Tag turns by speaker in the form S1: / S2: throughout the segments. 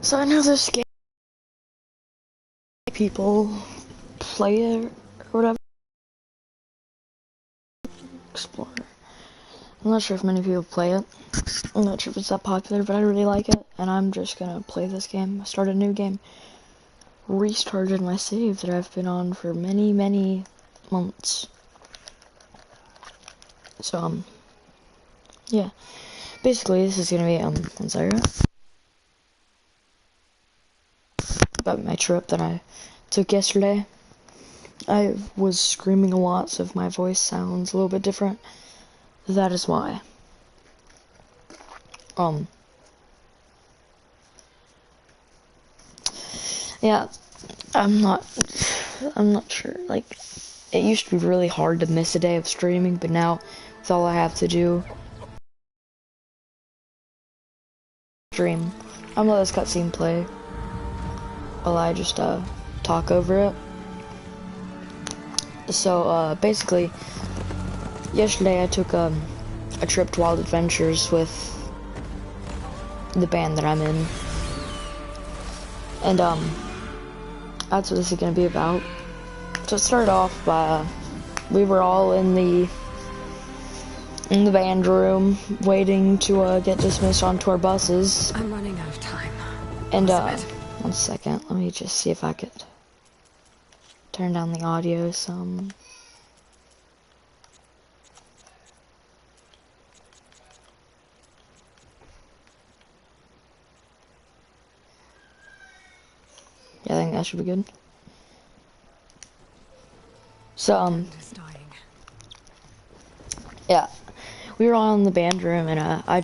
S1: So I know this game, people play it or whatever. Explorer. I'm not sure if many people play it. I'm not sure if it's that popular, but I really like it, and I'm just gonna play this game. I started a new game. Restarted my save that I've been on for many, many months. So, yeah. Basically, this is gonna be, one second. About my trip that I took yesterday. I was screaming a lot, so if my voice sounds a little bit different, that is why. Yeah, I'm not sure, like, it used to be really hard to miss a day of streaming, but now, with all I have to do, stream. I'm gonna let this cutscene play, while I just, talk over it. So, basically, yesterday I took, a trip to Wild Adventures with the band that I'm in, and, that's what this is gonna be about. So it started off by, we were all in the band room waiting to get dismissed onto our buses.
S2: I'm running out of time.
S1: And one second, let me just see if I could turn down the audio some. Yeah, I think that should be good. So, yeah, we were all in the band room, and I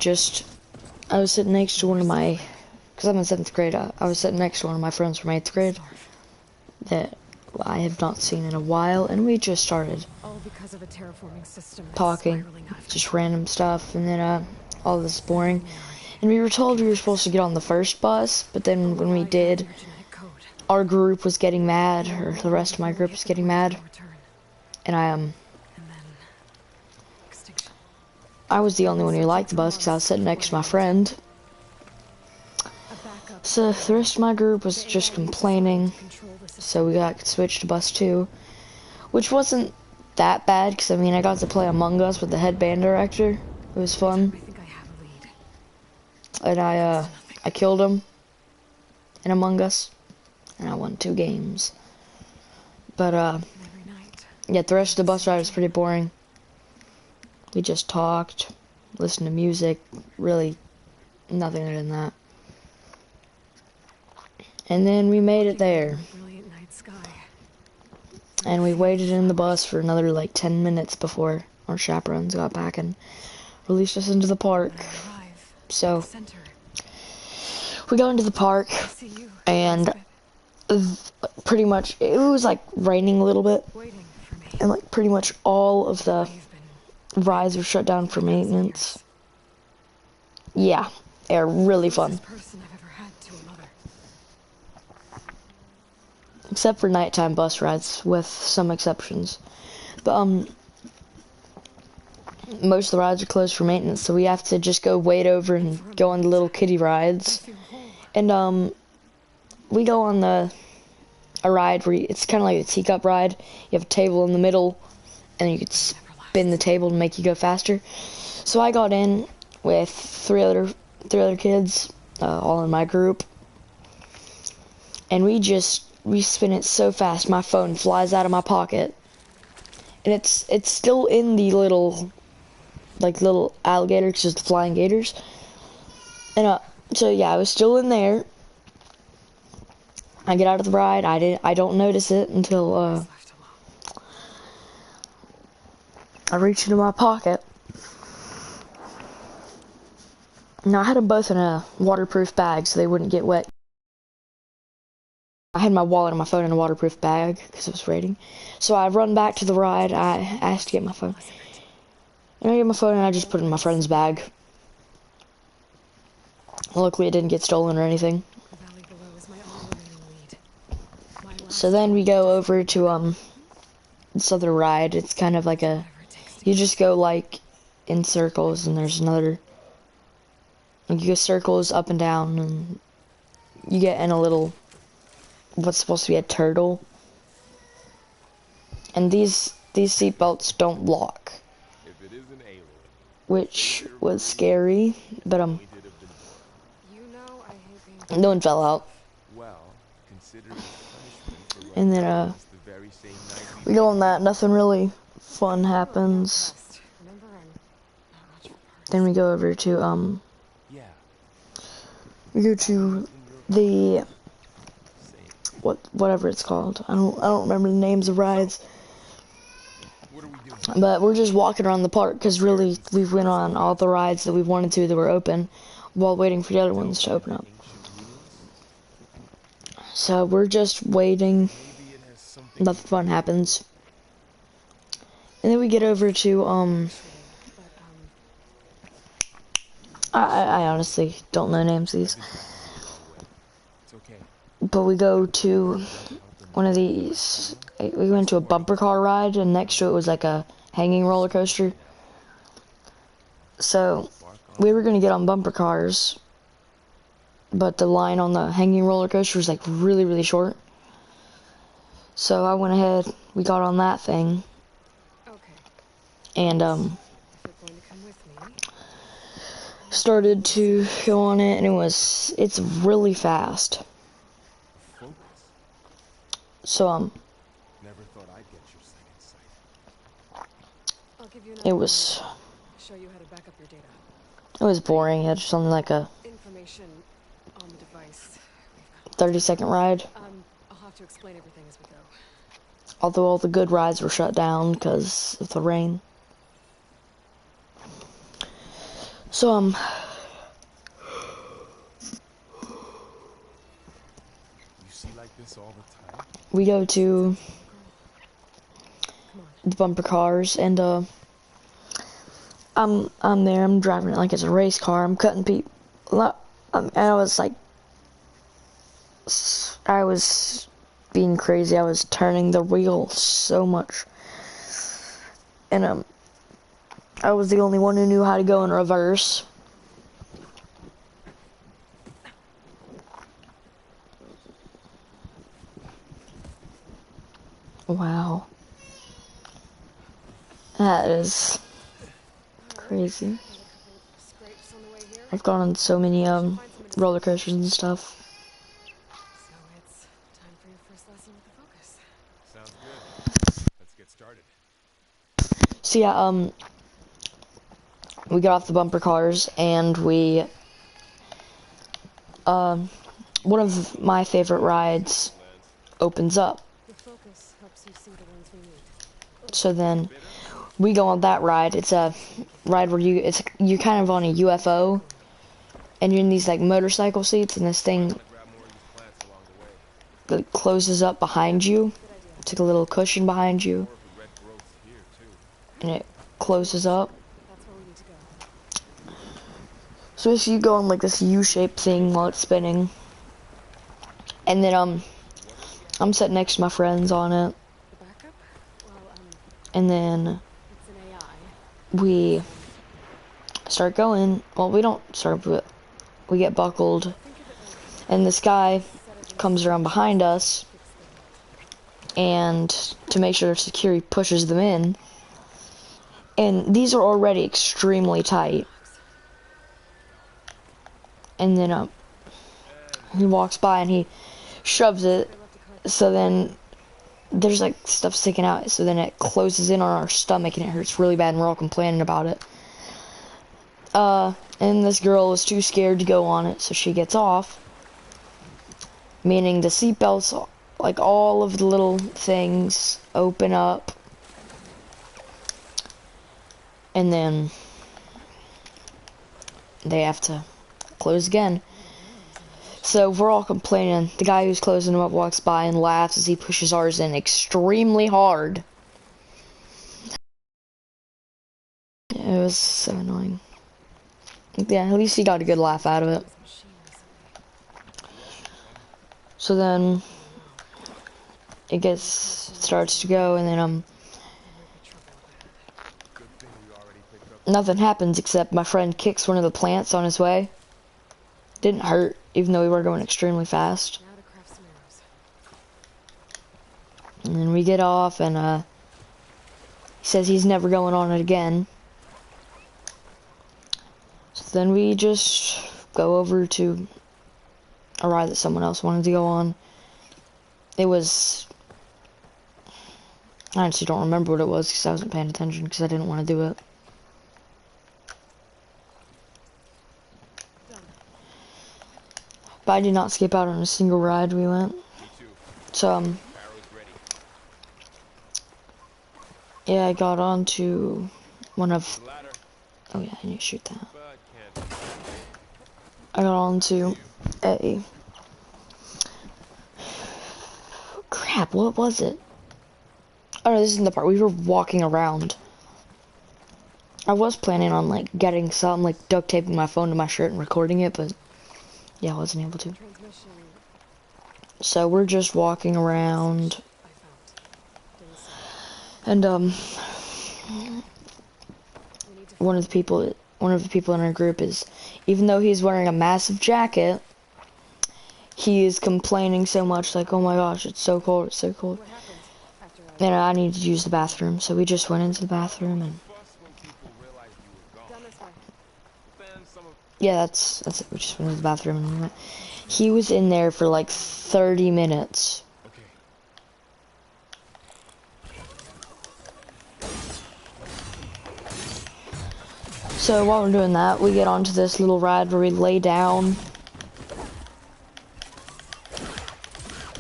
S1: was sitting next to one of my, because I'm in 7th grade, I was sitting next to one of my friends from 8th grade that I have not seen in a while, and we just started talking, just random stuff, and then all this is boring. And we were told we were supposed to get on the first bus, but then when we did, our group was getting mad, or the rest of my group was getting mad, and I was the only one who liked the bus because I was sitting next to my friend. So the rest of my group was just complaining, so we got switched to bus 2, which wasn't that bad because I mean I got to play Among Us with the headband director. It was fun, and I killed him in Among Us, and I won 2 games. But yeah, the rest of the bus ride was pretty boring. We just talked, listened to music, really nothing other than that. And then we made it there. And we waited in the bus for another like 10 minutes before our chaperones got back and released us into the park. So we got into the park, and pretty much it was like raining a little bit, and like pretty much all of the rides were shut down for maintenance. Yeah, they're really fun. Except for nighttime bus rides, with some exceptions. But, most of the rides are closed for maintenance, so we have to just go wait over and go on the little kiddie rides. And, we go on a ride where it's kind of like a teacup ride. You have a table in the middle, and you could spin the table to make you go faster. So I got in with three other kids, all in my group, and we spin it so fast my phone flies out of my pocket, and it's still in the little alligator, because it's the flying gators, and so yeah, I was still in there. I get out of the ride. I don't notice it until I reach into my pocket. Now I had them both in a waterproof bag so they wouldn't get wet. I had my wallet and my phone in a waterproof bag because it was raining. So I run back to the ride. I asked to get my phone. And I get my phone and I just put it in my friend's bag. Luckily it didn't get stolen or anything. So then we go over to this other ride. It's kind of like you just go like in circles, and there's another, like you go circles up and down, and you get in a little, what's supposed to be a turtle. And these seatbelts don't lock, which was scary, but no one fell out. And then we go on that, nothing really fun happens. Then we go over to we go to the whatever it's called. I don't remember the names of rides. But we're just walking around the park because really we went on all the rides that we wanted to that were open while waiting for the other ones to open up. So we're just waiting. Nothing fun happens. And then we get over to I honestly don't know names of these. But we go to one of these. We went to a bumper car ride, and next to it was like a hanging roller coaster. So we were gonna get on bumper cars, but the line on the hanging roller coaster was like really, really short. So I went ahead, we got on that thing, and started to go on it, and it's really fast. So it was boring. It had something like a 30-second ride.
S2: I'll have to explain everything as we go.
S1: Although all the good rides were shut down because of the rain. So
S2: You see like this all the time?
S1: we go to the bumper cars, and I'm there. I'm driving it like it's a race car. I'm cutting people. And I was like, I was being crazy. I was turning the wheel so much, and I was the only one who knew how to go in reverse. Wow. That is crazy. I've gone on so many roller coasters and stuff.
S2: So it's time for your first lesson with the focus.
S3: Sounds good. Let's get started.
S1: So yeah, we got off the bumper cars, and we one of my favorite rides opens up.
S2: The focus helps you see the ones we need.
S1: So then we go on that ride. It's a ride where you're kind of on a UFO, and you're in these like motorcycle seats, and this thing that closes up behind you. It's like a little cushion behind you, and it closes up.
S2: That's where we need to go.
S1: So if you go on like this U-shaped thing while it's spinning, and then I'm sitting next to my friends on it,
S2: The backup? Well,
S1: and then
S2: it's an AI.
S1: we start going. Well, we don't start, but we get buckled, and this guy comes around behind us, and to make sure they're secure, he pushes them in, and these are already extremely tight. And then he walks by and he shoves it, so then there's like stuff sticking out, so then it closes in on our stomach and it hurts really bad, and we're all complaining about it. And this girl is too scared to go on it, so she gets off, meaning the seatbelts, like all of the little things open up, and then they have to close again. So we're all complaining. The guy who's closing them up walks by and laughs as he pushes ours in extremely hard. It was so annoying. Yeah, at least he got a good laugh out of it. So then it starts to go, and then nothing happens except my friend kicks one of the plants on his way. didn't hurt, even though we were going extremely fast.
S2: Now to craft some arrows.
S1: And then we get off, and he says he's never going on it again. So then we just go over to a ride that someone else wanted to go on. It was, I honestly don't remember what it was because I wasn't paying attention because I didn't want to do it. But I did not skip out on a single ride we went.
S3: You too.
S1: So,
S3: Arrows ready.
S1: yeah, I got on to one of,
S3: The ladder,
S1: oh yeah, I need to shoot that.
S3: but can't.
S1: I got on to a, crap, what was it? Oh no, this isn't the part, we were walking around. I was planning on like getting some, like duct taping my phone to my shirt and recording it, but yeah, I wasn't able to.
S2: Transmission.
S1: So we're just walking around,
S2: I found. Didn't see.
S1: and
S2: We need to
S1: one of the people in our group is, even though he's wearing a massive jacket, he is complaining so much, like, oh my gosh, it's so cold, it's so cold.
S2: What happened after
S1: And I needed to use the bathroom, so we just went into the bathroom, and
S3: Fuss when people realize you were gone.
S2: Down this way.
S3: Then some of
S1: yeah, that's it. We just went into the bathroom, and we went. He was in there for like 30 minutes.
S3: okay.
S1: So while we're doing that, we get onto this little ride where we lay down.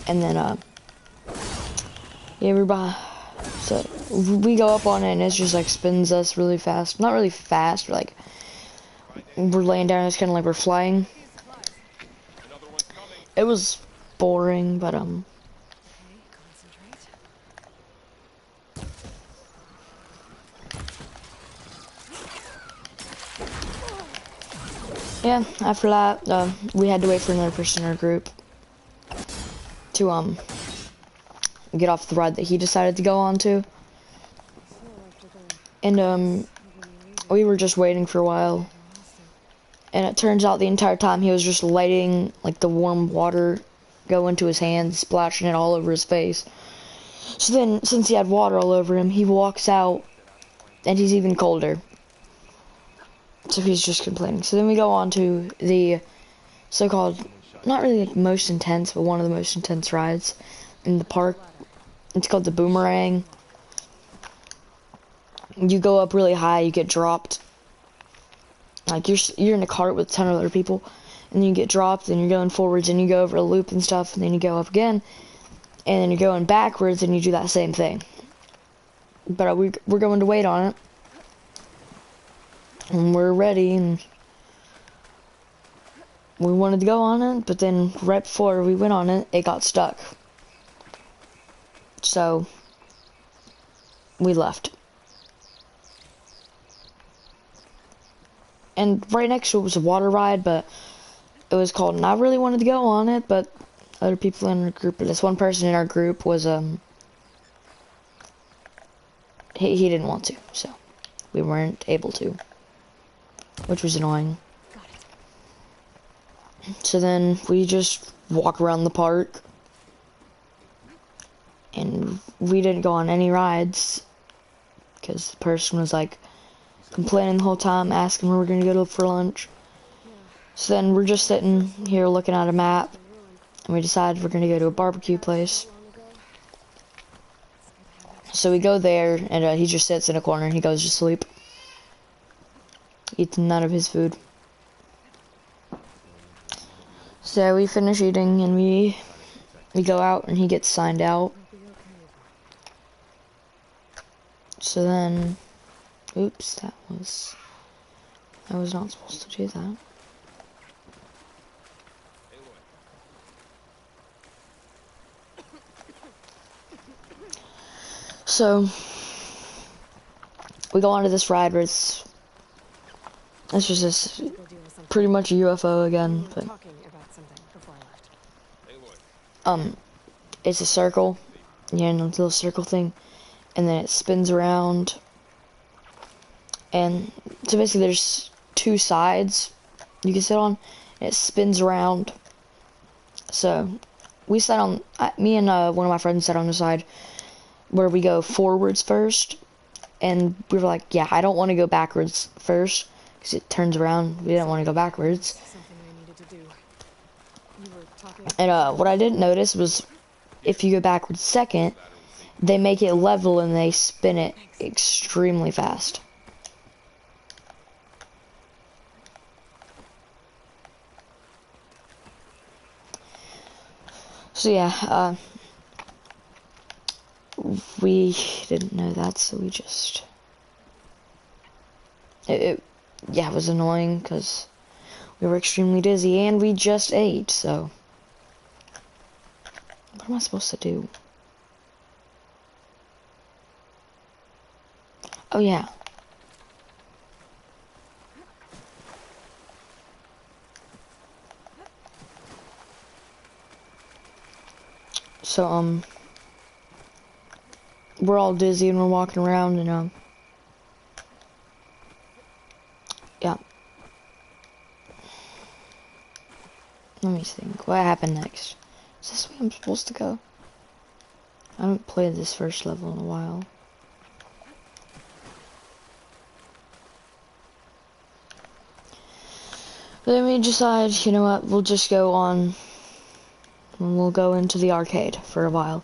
S1: And then, yeah, so we go up on it and it just like spins us really fast. Not really fast, but like, we're laying down, it's kind of like we're flying.
S3: Another one's coming.
S1: It was boring, but,
S2: Okay, concentrate.
S1: yeah, after that, we had to wait for another person in our group to, get off the ride that he decided to go on to.
S2: So after the
S1: And, we were just waiting for a while. And it turns out the entire time he was just letting, like, the warm water go into his hands, splashing it all over his face. So then, since he had water all over him, he walks out, and he's even colder. So he's just complaining. So then we go on to the so-called, not really like most intense, but one of the most intense rides in the park. It's called the Boomerang. You go up really high, you get dropped. Like you're in a cart with a ton of other people, and then you get dropped, and you're going forwards, and you go over a loop and stuff, and then you go up again, and then you're going backwards, and you do that same thing. But we're going to wait on it, and we're ready, and we wanted to go on it, but then right before we went on it, it got stuck. So we left. And right next to it was a water ride, but it was called, and I really wanted to go on it, but other people in our group, but this one person in our group was, he didn't want to, so we weren't able to, which was annoying. So then we just walk around the park, and we didn't go on any rides, because the person was like, complaining the whole time, asking where we're gonna go to for lunch. So then we're just sitting here looking at a map, and we decided we're gonna go to a barbecue place. So we go there, and he just sits in a corner and he goes to sleep. Eats none of his food. So we finish eating, and we go out, and he gets signed out. So then, oops, I was not supposed to do that. So we go onto this ride where it's just this
S2: Go deal with something.
S1: pretty much a UFO again,
S2: We were
S1: but
S2: talking about something before I left.
S1: it's a circle, yeah, and a little circle thing, and then it spins around. And so basically there's two sides you can sit on, It spins around. So we sat on, me and one of my friends sat on the side where we go forwards first. And we were like, yeah, I don't want to go backwards first because it turns around. We didn't want to go backwards.
S2: Something I needed to do. You were talking.
S1: And what I didn't notice was if you go backwards second, they make it level and they spin it extremely fast. So yeah, we didn't know that, so we just, yeah, it was annoying because we were extremely dizzy and we just ate, so what am I supposed to do? Oh yeah. So we're all dizzy and we're walking around and yeah. Let me think. What happened next? Is this where I'm supposed to go? I haven't played this first level in a while. But then we decide, you know what, we'll just go on and we'll go into the arcade for a while.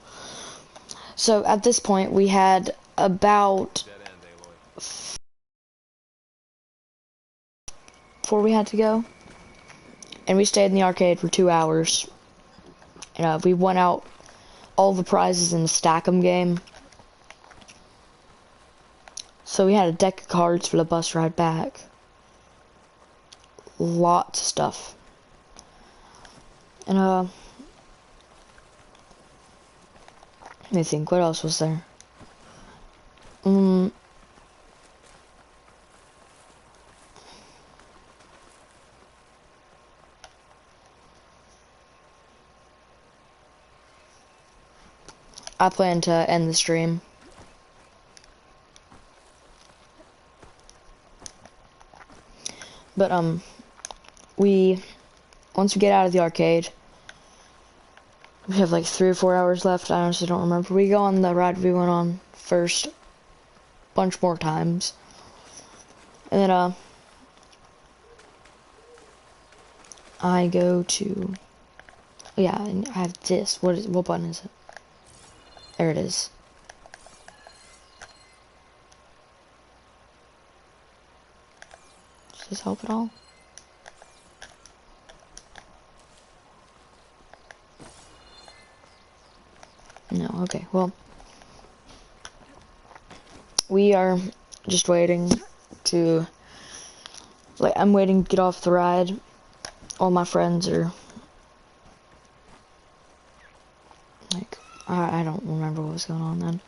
S1: So at this point we had about
S3: Dead end, Aloy.
S1: before we had to go. And we stayed in the arcade for 2 hours. And we won out all the prizes in the Stack 'em game. So we had a deck of cards for the bus ride back. Lots of stuff. And let me think, what else was there? I plan to end the stream. But once we get out of the arcade, we have like 3 or 4 hours left. I honestly don't remember. We go on the ride we went on first, bunch more times, and then I go to, yeah, and I have this. What button is it? There it is. Does this help at all? No, okay, well, we are just waiting to, like, I'm waiting to get off the ride. All my friends are, like, I don't remember what was going on then.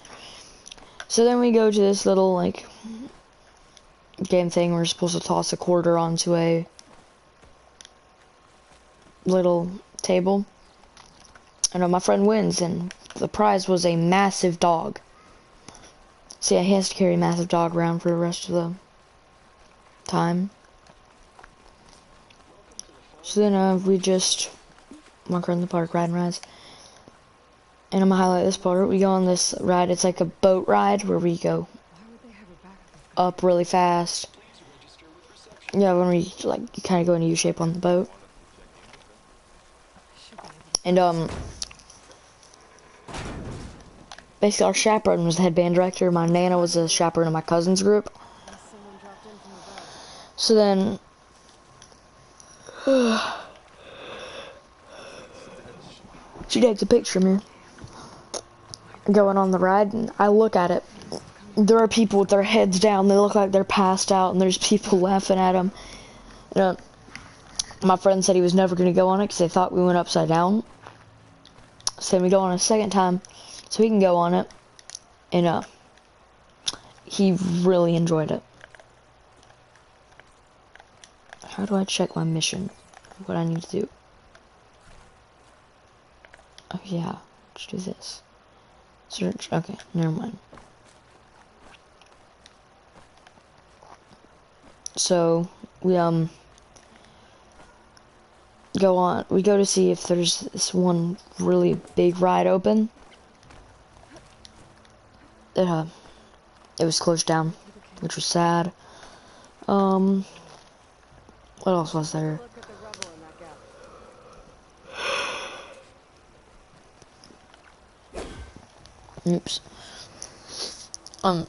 S1: So then we go to this little, like, game thing where we're supposed to toss a quarter onto a little table. And my friend wins, and the prize was a massive dog. So yeah, he has to carry a massive dog around for the rest of the time. So then we just walk around the park, riding rides. And I'm gonna highlight this part. We go on this ride. It's like a boat ride where we go up really fast. Yeah, when we like you kind of go in a U shape on the boat. And basically our chaperone was the headband director. My nana was a chaperone in my cousin's group.
S2: Someone dropped in from above.
S1: So then she takes a picture of me going on the ride, and I look at it. There are people with their heads down. They look like they're passed out, and there's people laughing at them. My friend said he was never going to go on it because they thought we went upside down. So then we go on a second time so he can go on it. And he really enjoyed it. How do I check my mission? What I need to do? Oh yeah, let's do this. Search. Okay, never mind. So we go on. We go to see if there's this one really big ride open. It was closed down, which was sad. What else was there?
S2: Look at the rubble in that gap.
S1: Oops.
S2: Never came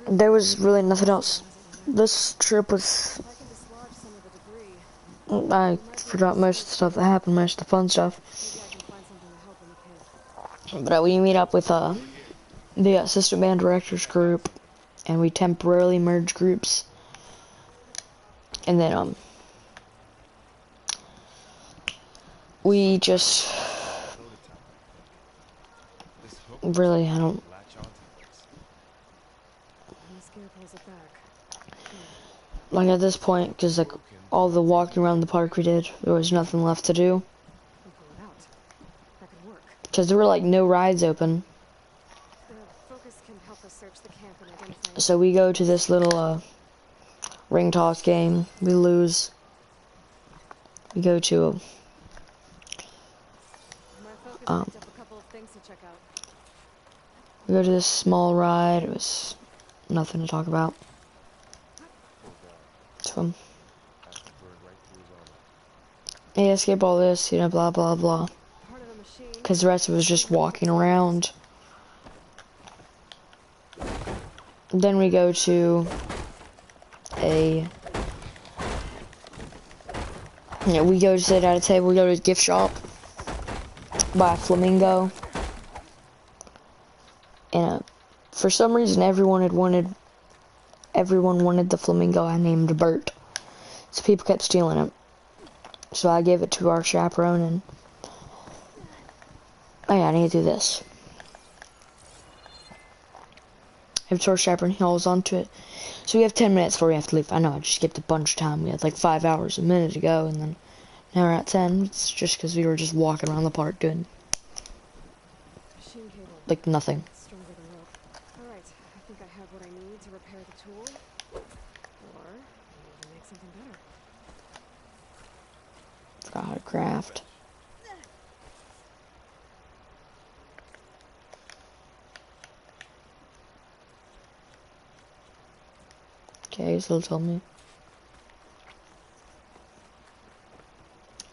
S2: through.
S1: There was really nothing else. This trip was,
S2: If I can dislodge some of the debris,
S1: I forgot most of the stuff that happened, most of the fun stuff.
S2: maybe I can find something to help in the pit.
S1: But we meet up with the assistant band directors group, and we temporarily merge groups. And then we just really, I don't,
S3: Latch onto this.
S2: And the scare pulls it back.
S1: like at this point, because like all the walking around the park we did, there was nothing left to do.
S2: We'll pull it out. That could work.
S1: Because there were like no rides open.
S2: The focus can help us search the camp and identify.
S1: So we go to this little ring toss game. We lose. We go to
S2: My focus
S1: Um,
S2: picked up a couple of things to check out.
S1: this small ride. It was nothing to talk about. So
S3: Passed the bird right through his armor.
S1: yeah, skip all this, you know, blah blah blah.
S2: Part of the machine.
S1: Because the rest of it was just walking around. Then we go to we go to sit at a table, we go to a gift shop, buy a flamingo. And for some reason everyone wanted the flamingo I named Bert. So people kept stealing it. So I gave it to our chaperone and oh yeah, I need to do this. I have to our chaperone, he holds onto it. So we have 10 minutes before we have to leave. I know, I just skipped a bunch of time. We had like 5 hours a minute ago, and then now we're at 10. It's just because we were just walking around the park doing
S2: Machine cable.
S1: like nothing.
S2: Stronger than rope. Alright, I think I have what I need to repair the tool. Or maybe make something better.
S1: Forgot how to craft. Okay, so tell me.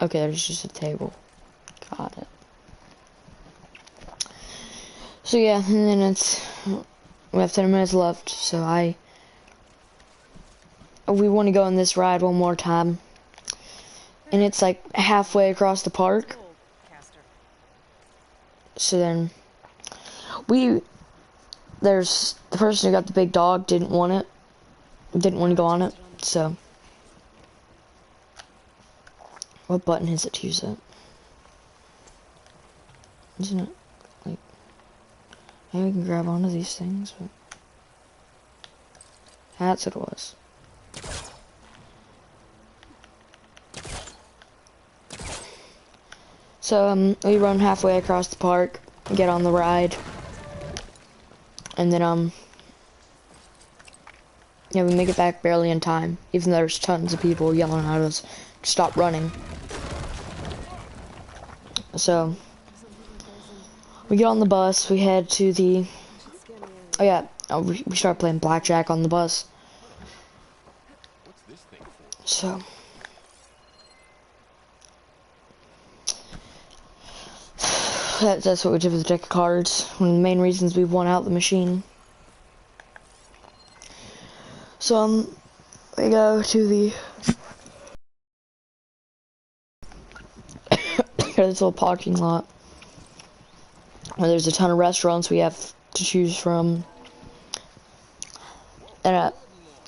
S1: Okay, there's just a table. Got it. So yeah, and then we have 10 minutes left, so we want to go on this ride one more time. And it's like halfway across the park.
S2: Gold caster.
S1: So then there's the person who got the big dog didn't want to go on it. So what button is it to use it? Isn't it like maybe we can grab onto these things, but that's what it was. So we run halfway across the park, get on the ride, and then yeah, we make it back barely in time, even though there's tons of people yelling at us to stop running. So we get on the bus, we head to the oh yeah, we start playing blackjack on the bus.
S3: What's this thing for?
S1: So that's what we did with the deck of cards. One of the main reasons we won out the machine. So we go to the this little parking lot where there's a ton of restaurants we have to choose from. And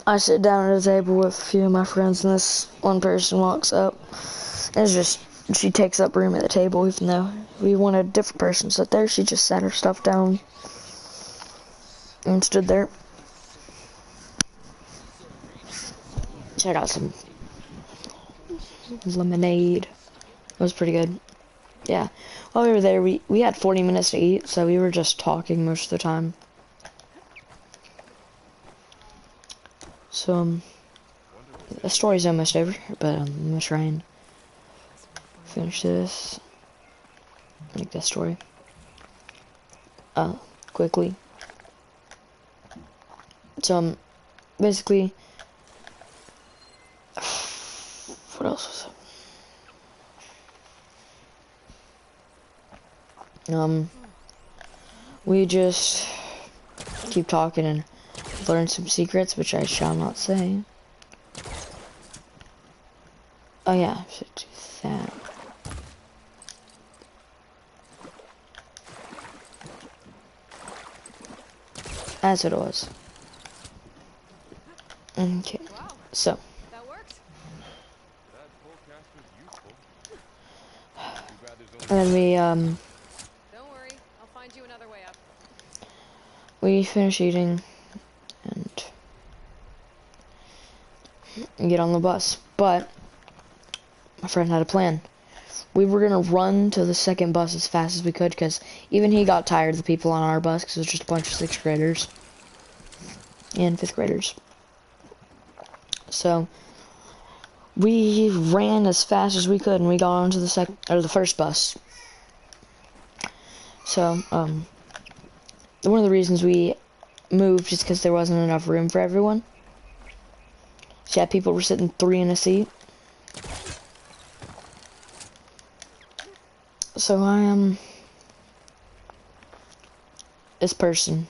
S1: I sit down at a table with a few of my friends, and this one person walks up. And it's just, she takes up room at the table, even though we wanted a different person to sit there. She just sat her stuff down and stood there. Check out some lemonade. It was pretty good. Yeah. While we were there, we had 40 minutes to eat, so we were just talking most of the time. So, the story's almost over, but I'm gonna try and finish this. Make that story. Quickly. So, basically, what else was it? We just keep talking and learn some secrets, which I shall not say. Oh yeah, I should do that. That's what it was. Okay, so.
S2: That worked.
S3: That polecaster's useful. Too bad there's
S1: And
S3: only
S1: then
S2: Don't worry, I'll find you another way up.
S1: we finish eating and get on the bus. But my friend had a plan. We were gonna run to the second bus as fast as we could, because even he got tired of the people on our bus, because it was just a bunch of 6th graders and 5th graders. So we ran as fast as we could, and we got onto the first bus. So one of the reasons we moved is because there wasn't enough room for everyone. So yeah, people were sitting 3 in a seat. So I am this person,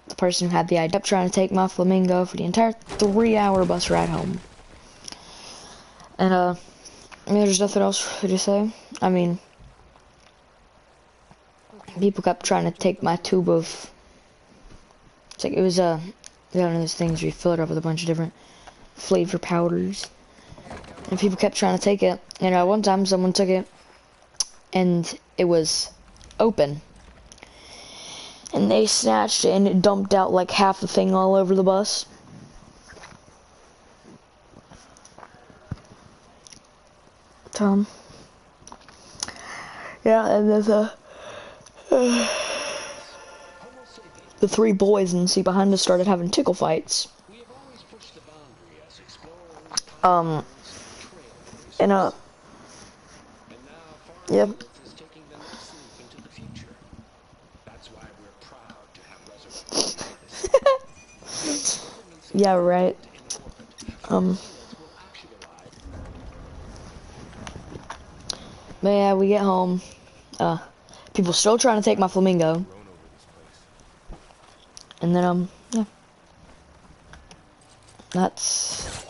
S1: the person who had the idea, kept trying to take my flamingo for the entire 3-hour bus ride home. And yeah, there's nothing else to say. I mean, people kept trying to take my tube of. It's like it was one of those things where you fill it up with a bunch of different flavor powders, and people kept trying to take it. And one time, someone took it, and it was open, and they snatched it, and it dumped out like half the thing all over the bus. Tom. Yeah, and there's the 3 boys in the seat behind us started having tickle fights. Yep. Yeah, right. But yeah, we get home. People still trying to take my flamingo.
S3: grown over this place.
S1: And then, yeah. That's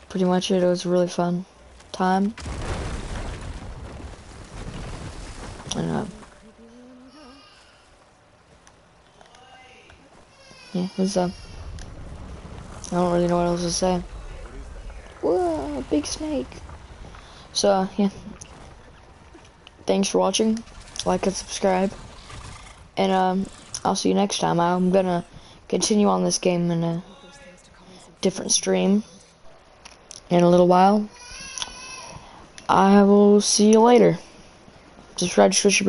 S1: pretty much it. It was a really fun time. And, yeah, it was, I don't really know what else to say. Whoa, a big snake. So, yeah. Thanks for watching. Like and subscribe. And, I'll see you next time. I'm gonna continue on this game in a different stream in a little while. I will see you later. Subscribe to Trisha.